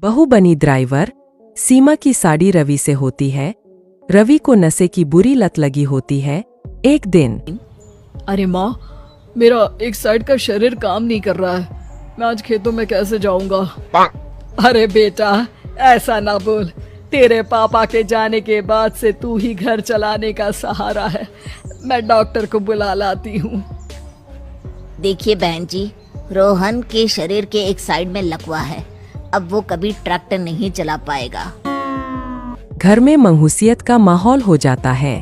बहू बनी ड्राइवर। सीमा की साड़ी रवि से होती है। रवि को नशे की बुरी लत लगी होती है। एक दिन अरे माँ, मेरा एक साइड का शरीर काम नहीं कर रहा है। मैं आज खेतों में कैसे जाऊंगा? अरे बेटा, ऐसा ना बोल। तेरे पापा के जाने के बाद से तू ही घर चलाने का सहारा है। मैं डॉक्टर को बुला लाती हूँ। देखिए बहन जी, रोहन के शरीर के एक साइड में लकवा है। अब वो कभी ट्रैक्टर नहीं चला पाएगा। घर में मंहूसियत का माहौल हो जाता है।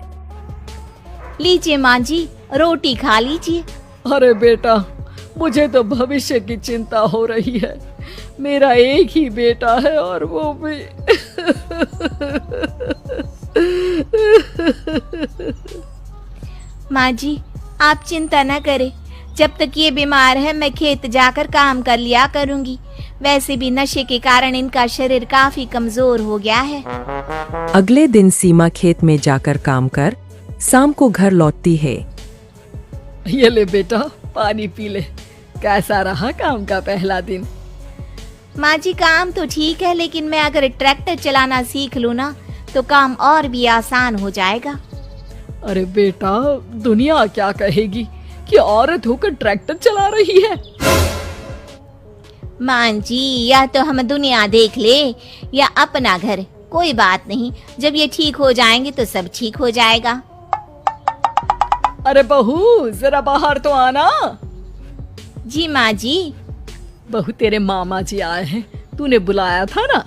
लीजिए माँ जी, रोटी खा लीजिए। अरे बेटा, मुझे तो भविष्य की चिंता हो रही है। मेरा एक ही बेटा है और वो भी माँ जी, आप चिंता न करें। जब तक ये बीमार है मैं खेत जाकर काम कर लिया करूंगी। वैसे भी नशे के कारण इनका शरीर काफी कमजोर हो गया है। अगले दिन सीमा खेत में जाकर काम कर शाम को घर लौटती है। ये ले बेटा, पानी पी ले। कैसा रहा काम का पहला दिन? माँ जी, काम तो ठीक है, लेकिन मैं अगर ट्रैक्टर चलाना सीख लूँ ना तो काम और भी आसान हो जाएगा। अरे बेटा, दुनिया क्या कहेगी कि औरत होकर ट्रैक्टर चला रही है। माँ जी, या तो हम दुनिया देख ले या अपना घर, कोई बात नहीं। जब ये ठीक हो जाएंगे तो सब ठीक हो जाएगा। अरे बहू, जरा बाहर तो आना। जी माँ जी। बहू, तेरे मामा जी आए हैं, तूने बुलाया था ना?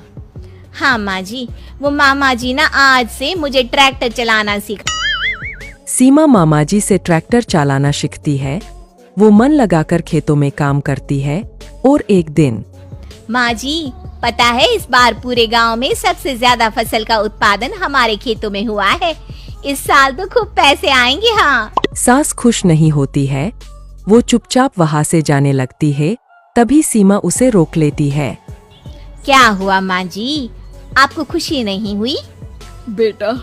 हाँ माँ जी, वो मामा जी ना आज से मुझे ट्रैक्टर चलाना सिखा। सीमा मामा जी से ट्रैक्टर चलाना सीखती है। वो मन लगाकर खेतों में काम करती है। और एक दिन माँ जी, पता है इस बार पूरे गांव में सबसे ज्यादा फसल का उत्पादन हमारे खेतों में हुआ है। इस साल तो खूब पैसे आएंगे। हाँ। सास खुश नहीं होती है। वो चुपचाप वहाँ से जाने लगती है। तभी सीमा उसे रोक लेती है। क्या हुआ माँ जी, आपको खुशी नहीं हुई? बेटा,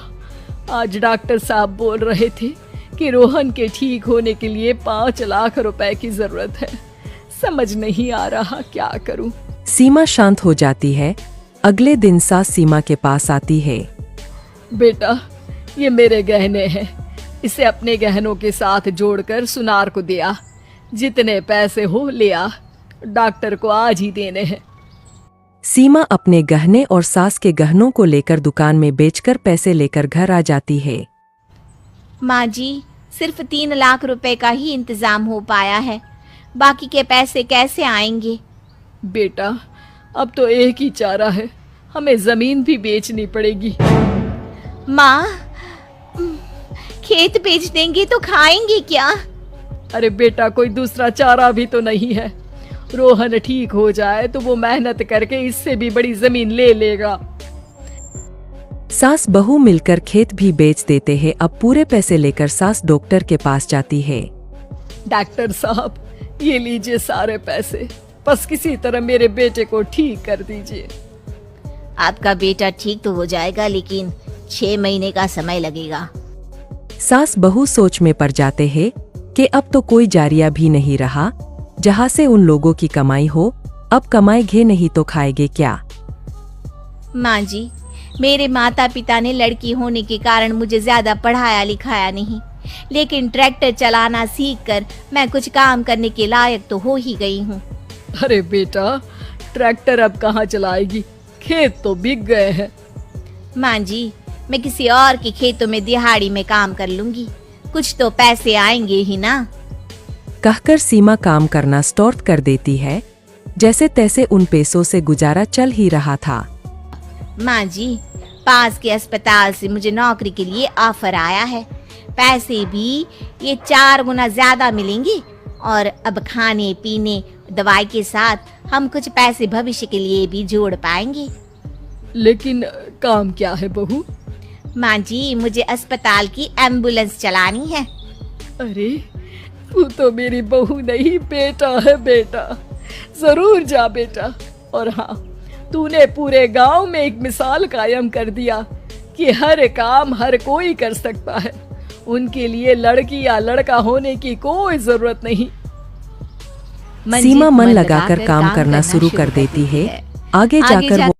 आज डॉक्टर साहब बोल रहे थे कि रोहन के ठीक होने के लिए 5 लाख रुपए की जरूरत है। समझ नहीं आ रहा क्या करूं। सीमा शांत हो जाती है। अगले दिन सास सीमा के पास आती है। बेटा, ये मेरे गहने हैं। इसे अपने गहनों के साथ जोड़कर सुनार को दिया। जितने पैसे हो ले आ। डॉक्टर को आज ही देने हैं। सीमा अपने गहने और सास के गहनों को लेकर दुकान में बेचकर पैसे लेकर घर आ जाती है। माँ जी, सिर्फ 3 लाख रुपए का ही इंतजाम हो पाया है। बाकी के पैसे कैसे आएंगे? बेटा, अब तो एक ही चारा है, हमें जमीन भी बेचनी पड़ेगी। माँ, खेत बेच देंगे तो खाएंगे क्या? अरे बेटा, कोई दूसरा चारा भी तो नहीं है। रोहन ठीक हो जाए तो वो मेहनत करके इससे भी बड़ी जमीन ले लेगा। सास बहू मिलकर खेत भी बेच देते हैं। अब पूरे पैसे लेकर सास डॉक्टर के पास जाती है। डॉक्टर साहब, ये लीजिए सारे पैसे। बस किसी तरह मेरे बेटे को ठीक कर दीजिए। आपका बेटा ठीक तो हो जाएगा, लेकिन 6 महीने का समय लगेगा। सास बहू सोच में पड़ जाते हैं कि अब तो कोई जारिया भी नहीं रहा जहाँ से उन लोगों की कमाई हो। अब कमाएंगे नहीं तो खाएंगे क्या? माँ जी, मेरे माता पिता ने लड़की होने के कारण मुझे ज्यादा पढ़ाया लिखाया नहीं, लेकिन ट्रैक्टर चलाना सीखकर मैं कुछ काम करने के लायक तो हो ही गई हूँ। अरे बेटा, ट्रैक्टर अब कहाँ चलाएगी? खेत तो बिक गए हैं। माँ जी, मैं किसी और के खेतों में दिहाड़ी में काम कर लूंगी। कुछ तो पैसे आएंगे ही ना। कहकर सीमा काम करना स्टार्ट कर देती है। जैसे तैसे उन पैसों से गुजारा चल ही रहा था। माँ जी, पास के अस्पताल से मुझे नौकरी के लिए ऑफर आया है। पैसे भी ये 4 गुना ज्यादा मिलेंगे और अब खाने पीने दवाई के साथ हम कुछ पैसे भविष्य के लिए भी जोड़ पाएंगे। लेकिन काम क्या है बहू? माँ जी, मुझे अस्पताल की एम्बुलेंस चलानी है। अरे, तू तो मेरी बहू नहीं, बेटा है बेटा। जरूर जा बेटा। और हाँ, तूने पूरे गांव में एक मिसाल कायम कर दिया कि हर काम हर कोई कर सकता है। उनके लिए लड़की या लड़का होने की कोई जरूरत नहीं। सीमा मन लगाकर काम करना शुरू कर देती है। आगे जाकर वो